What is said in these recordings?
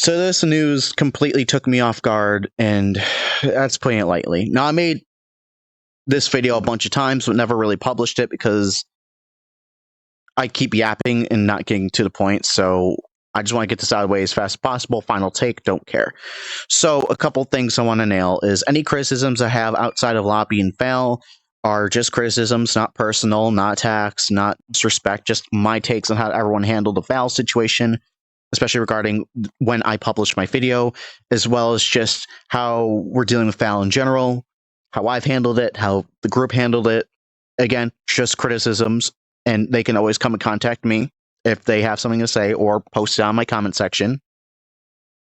So this news completely took me off guard, and that's putting it lightly. Now, I made this video a bunch of times, but never really published it because I keep yapping and not getting to the point, so I just want to get this out of the way as fast as possible. Final take, don't care. So a couple things I want to nail is any criticisms I have outside of Loppy and Fail are just criticisms, not personal, not attacks, not disrespect, just my takes on how everyone handled the Fail situation, especially regarding when I published my video, as well as just how we're dealing with Fail in general, how I've handled it, how the group handled it. Again, just criticisms, and they can always come and contact me if they have something to say or post it on my comment section.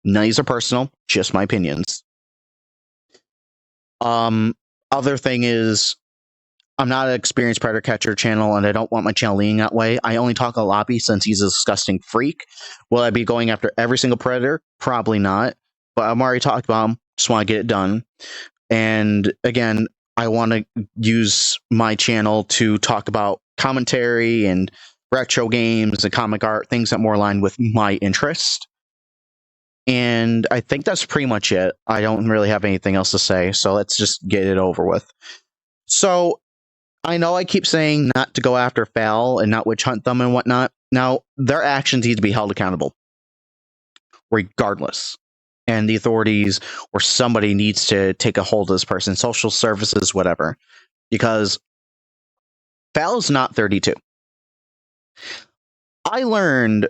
None of these are personal, just my opinions. Other thing is, I'm not an experienced predator catcher channel, and I don't want my channel leaning that way. I only talk a Loppy since he's a disgusting freak. Will I be going after every single predator? Probably not. But I'm already talked about him. Just want to get it done. And again, I want to use my channel to talk about commentary and retro games and comic art, things that more align with my interest. And I think that's pretty much it. I don't really have anything else to say, so let's just get it over with. So, I know I keep saying not to go after Foul and not witch hunt them and whatnot. Now, their actions need to be held accountable, regardless. And the authorities or somebody needs to take a hold of this person, social services, whatever. Because Foul is not 32. I learned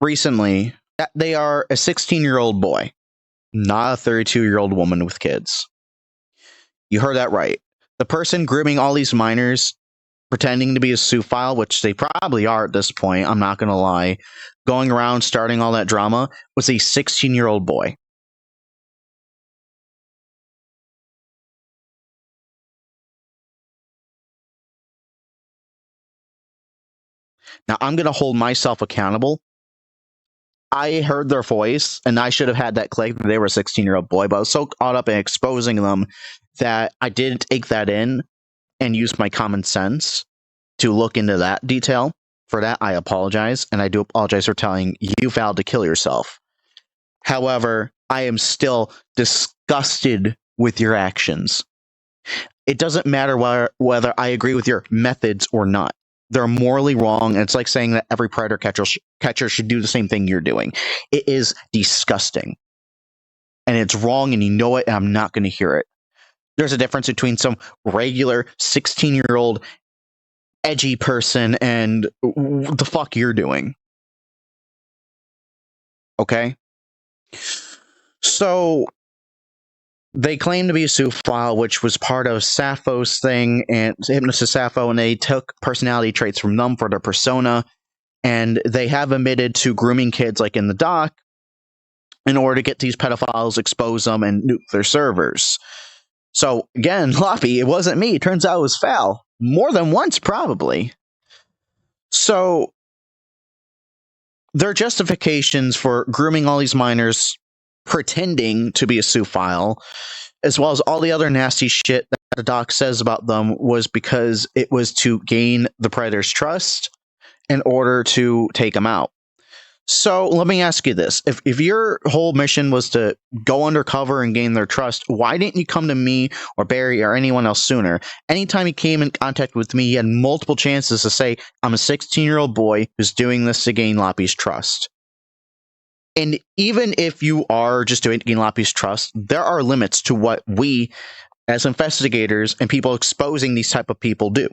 recently that they are a 16-year-old boy, not a 32-year-old woman with kids. You heard that right. The person grooming all these minors, pretending to be a zoophile, which they probably are at this point, I'm not going to lie, going around starting all that drama, was a 16-year-old boy. Now, I'm going to hold myself accountable. I heard their voice, and I should have had that click that they were a 16-year-old boy, but I was so caught up in exposing them that I didn't take that in and use my common sense to look into that detail. For that, I apologize, and I do apologize for telling you, Val, to kill yourself. However, I am still disgusted with your actions. It doesn't matter whether I agree with your methods or not. They're morally wrong, and it's like saying that every predator catcher should do the same thing you're doing. It is disgusting. And it's wrong, and you know it, and I'm not going to hear it. There's a difference between some regular 16-year-old edgy person and what the fuck you're doing. Okay? So, they claim to be a zoophile, which was part of Sappho's thing, and Hypnosis Sappho, and they took personality traits from them for their persona, and they have admitted to grooming kids like in the doc in order to get these pedophiles, expose them, and nuke their servers. So, again, Loppy, it wasn't me. It turns out it was Foul. More than once, probably. So, their justifications for grooming all these minors, pretending to be a zoophile, as well as all the other nasty shit that the doc says about them, was because it was to gain the predator's trust in order to take them out. So let me ask you this. If your whole mission was to go undercover and gain their trust, why didn't you come to me or Barry or anyone else sooner? Anytime he came in contact with me, he had multiple chances to say, I'm a 16-year-old boy who's doing this to gain Loppy's trust. And even if you are just doing it to gain Loppy's trust, there are limits to what we, as investigators and people exposing these type of people, do.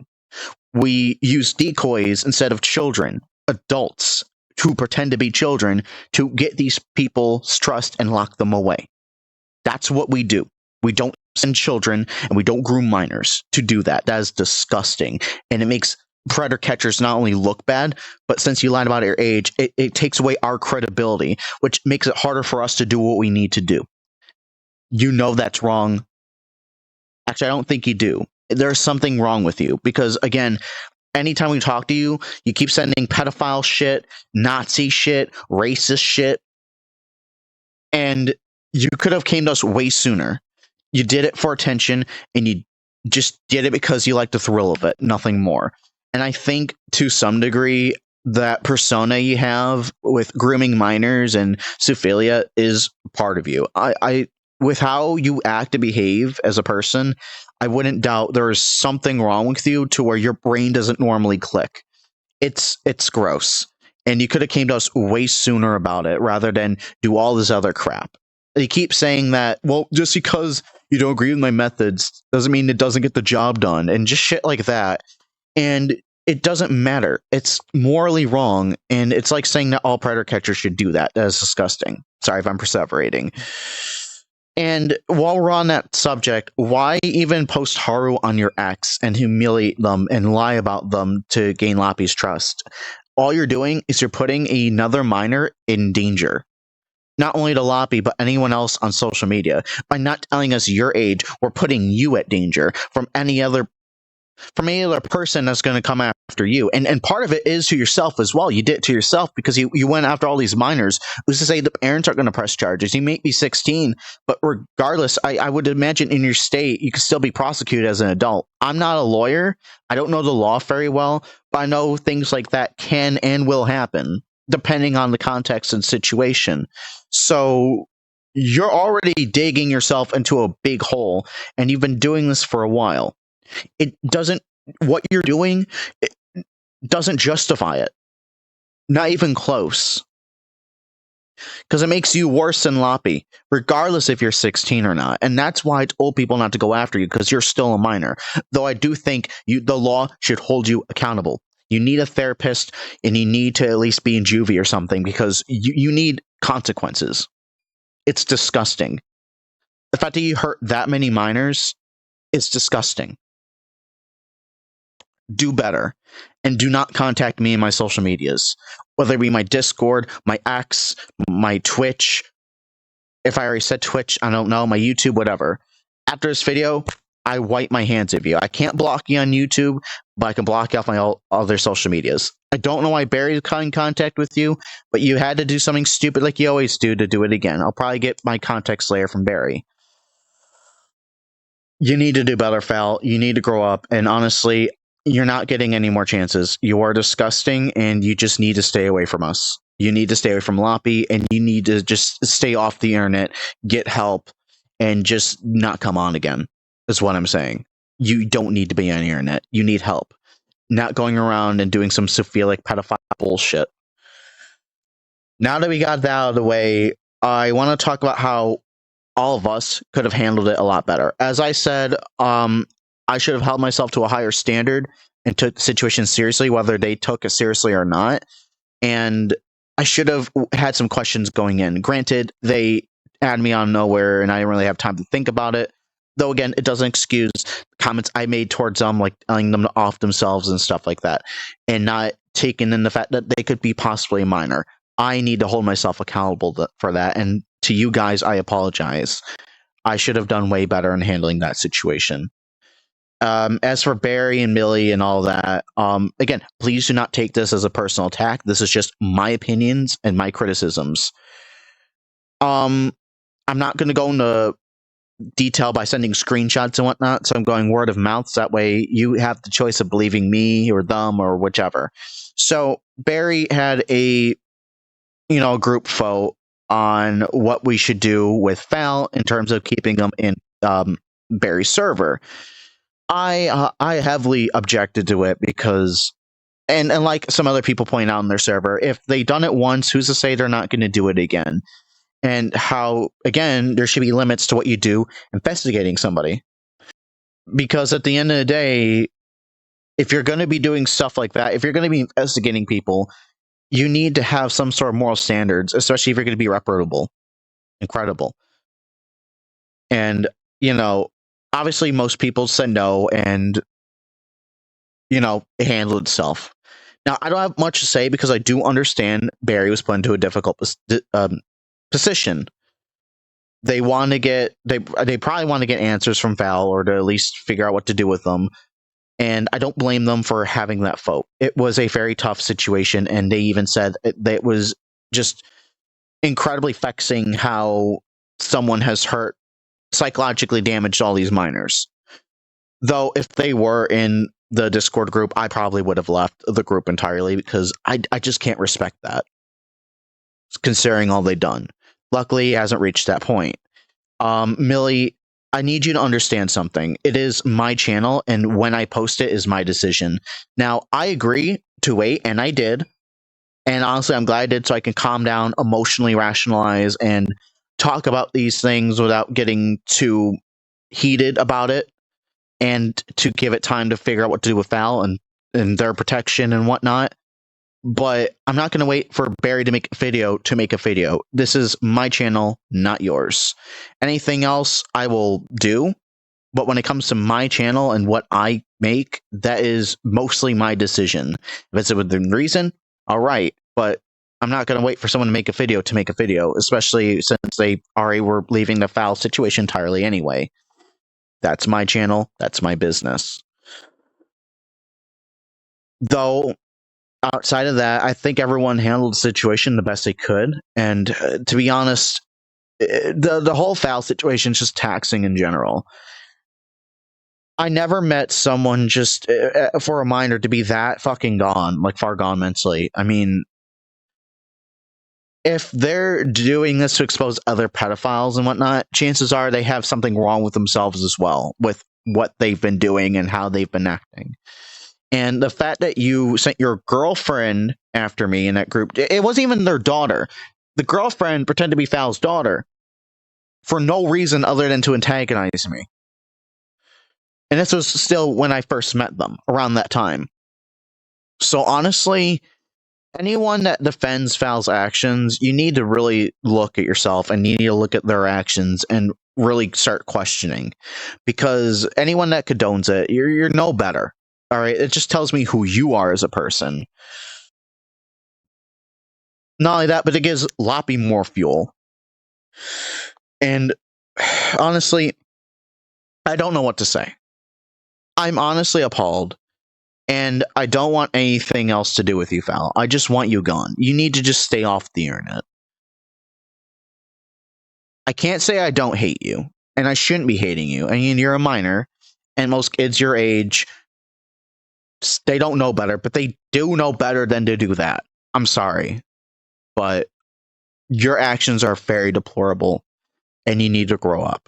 We use decoys instead of children, adults, who pretend to be children to get these people's trust and lock them away. That's what we do. We don't send children and we don't groom minors to do that. That is disgusting. And it makes predator catchers not only look bad, but since you lied about your age, it takes away our credibility, which makes it harder for us to do what we need to do. You know that's wrong. Actually, I don't think you do. There's something wrong with you because, again, anytime we talk to you, you keep sending pedophile shit, Nazi shit, racist shit, and you could have came to us way sooner. You did it for attention, and you just did it because you like the thrill of it, nothing more. And I think, to some degree, that persona you have with grooming minors and zoophilia is part of you. I with how you act and behave as a person, I wouldn't doubt there is something wrong with you to where your brain doesn't normally click. It's gross. And you could have came to us way sooner about it rather than do all this other crap. They keep saying that, well, just because you don't agree with my methods doesn't mean it doesn't get the job done and just shit like that. And it doesn't matter. It's morally wrong, and it's like saying that all predator catchers should do that. That is disgusting. Sorry if I'm perseverating. And while we're on that subject, why even post Haru on your ex and humiliate them and lie about them to gain Lappy's trust? All you're doing is you're putting another minor in danger. Not only to Lappy, but anyone else on social media. By not telling us your age, we're putting you at danger from any other person that's going to come after you. And part of it is to yourself as well. You did it to yourself because you went after all these minors. Who's to say the parents aren't going to press charges? You may be 16, but regardless, I would imagine in your state, you could still be prosecuted as an adult. I'm not a lawyer. I don't know the law very well, but I know things like that can and will happen depending on the context and situation. So you're already digging yourself into a big hole, and you've been doing this for a while. What you're doing, it doesn't justify it. Not even close. Because it makes you worse than Lappy, regardless if you're 16 or not. And that's why I told people not to go after you, because you're still a minor. Though I do think the law should hold you accountable. You need a therapist, and you need to at least be in juvie or something, because you need consequences. It's disgusting. The fact that you hurt that many minors is disgusting. Do better, and do not contact me in my social medias, whether it be my Discord, my X, my Twitch. If I already said Twitch, I don't know, my YouTube, whatever. After this video, I wipe my hands of you. I can't block you on YouTube, but I can block you off my other social medias. I don't know why Barry's in contact with you, but you had to do something stupid like you always do to do it again. I'll probably get my context layer from Barry. You need to do better, Fal. You need to grow up, and honestly, you're not getting any more chances. You are disgusting, and you just need to stay away from us. You need to stay away from Lappy, and you need to just stay off the internet, get help, and just not come on again, is what I'm saying. You don't need to be on the internet. You need help. Not going around and doing some syphilic pedophile bullshit. Now that we got that out of the way, I want to talk about how all of us could have handled it a lot better. As I said, I should have held myself to a higher standard and took the situation seriously, whether they took it seriously or not. And I should have had some questions going in. Granted, they added me on nowhere, and I didn't really have time to think about it. Though, again, it doesn't excuse comments I made towards them, like telling them to off themselves and stuff like that, and not taking in the fact that they could be possibly a minor. I need to hold myself accountable for that, and to you guys, I apologize. I should have done way better in handling that situation. As for Barry and Millie and all that, again, please do not take this as a personal attack. This is just my opinions and my criticisms. I'm not going to go into detail by sending screenshots and whatnot, so I'm going word of mouth. So that way you have the choice of believing me or them or whichever. So Barry had a group vote on what we should do with Fal in terms of keeping them in Barry's server. I heavily objected to it because, and like some other people point out on their server, if they done it once, who's to say they're not going to do it again? And how, again, there should be limits to what you do investigating somebody. Because at the end of the day, if you're going to be doing stuff like that, if you're going to be investigating people, you need to have some sort of moral standards, especially if you're going to be reputable and credible. And, obviously most people said no, and, it handled itself. Now, I don't have much to say because I do understand Barry was put into a difficult position. They want to get, they probably want to get answers from Val, or to at least figure out what to do with them. And I don't blame them for having that vote. It was a very tough situation, and they even said that it was just incredibly vexing how someone has psychologically damaged all these minors. Though if they were in the Discord group, I probably would have left the group entirely because I just can't respect that, considering all they've done. Luckily, it hasn't reached that point. Millie, I need you to understand something. It is my channel, and when I post it is my decision. Now, I agree to wait, and I did. And honestly, I'm glad I did so I can calm down, emotionally rationalize, and talk about these things without getting too heated about it, and to give it time to figure out what to do with Val and their protection and whatnot. But I'm not going to wait for Barry to make a video. This is my channel, not yours. Anything else I will do, but when it comes to my channel and what I make, that is mostly my decision. If it's within reason, all right. But I'm not going to wait for someone to make a video, especially since they already were leaving the foul situation entirely anyway. That's my channel. That's my business. Though, outside of that, I think everyone handled the situation the best they could. And to be honest, the whole foul situation is just taxing in general. I never met someone just for a minor to be that fucking gone, like far gone mentally. I mean, if they're doing this to expose other pedophiles and whatnot, chances are they have something wrong with themselves as well, with what they've been doing and how they've been acting. And the fact that you sent your girlfriend after me in that group, it wasn't even their daughter. The girlfriend pretended to be Fal's daughter for no reason other than to antagonize me. And this was still when I first met them, around that time. So honestly, anyone that defends Fal's actions, you need to really look at yourself and you need to look at their actions and really start questioning. Because anyone that condones it, you're no better. All right, it just tells me who you are as a person. Not only that, but it gives Loppy more fuel. And honestly, I don't know what to say. I'm honestly appalled. And I don't want anything else to do with you, Fal. I just want you gone. You need to just stay off the internet. I can't say I don't hate you. And I shouldn't be hating you. I mean, you're a minor. And most kids your age, they don't know better. But they do know better than to do that. I'm sorry. But your actions are very deplorable. And you need to grow up.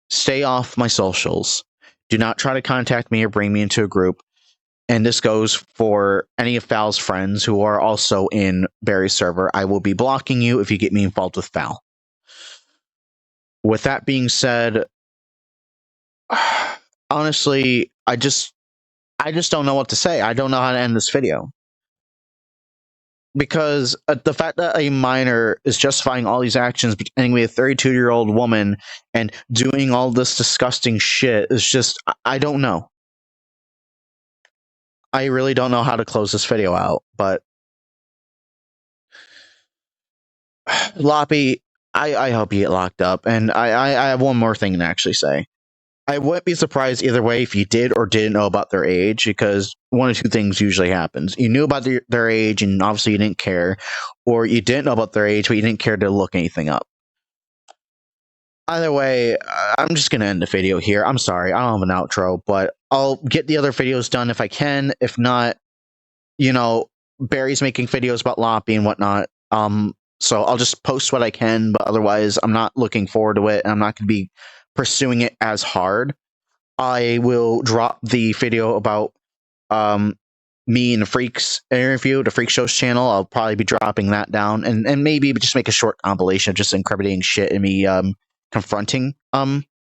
Stay off my socials. Do not try to contact me or bring me into a group. And this goes for any of Fal's friends who are also in Barry's server. I will be blocking you if you get me involved with Fal. With that being said, honestly, I just don't know what to say. I don't know how to end this video. Because the fact that a minor is justifying all these actions, pretending to be a 32-year-old woman and doing all this disgusting shit is just, I don't know. I really don't know how to close this video out, but Loppy, I hope you get locked up. And I have one more thing to actually say. I wouldn't be surprised either way if you did or didn't know about their age, because one of two things usually happens. You knew about their age and obviously you didn't care, or you didn't know about their age but you didn't care to look anything up. Either way, I'm just going to end the video here. I'm sorry, I don't have an outro, but I'll get the other videos done if I can. If not, you know, Barry's making videos about Loppy and whatnot. So I'll just post what I can, but otherwise I'm not looking forward to it, and I'm not going to be pursuing it as hard. I will drop the video about me and the Freaks interview, the Freak Show's channel. I'll probably be dropping that down, and maybe just make a short compilation of just incriminating shit and me confronting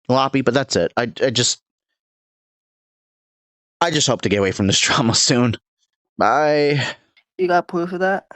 Loppy, but that's it. I just hope to get away from this drama soon. Bye. You got proof of that?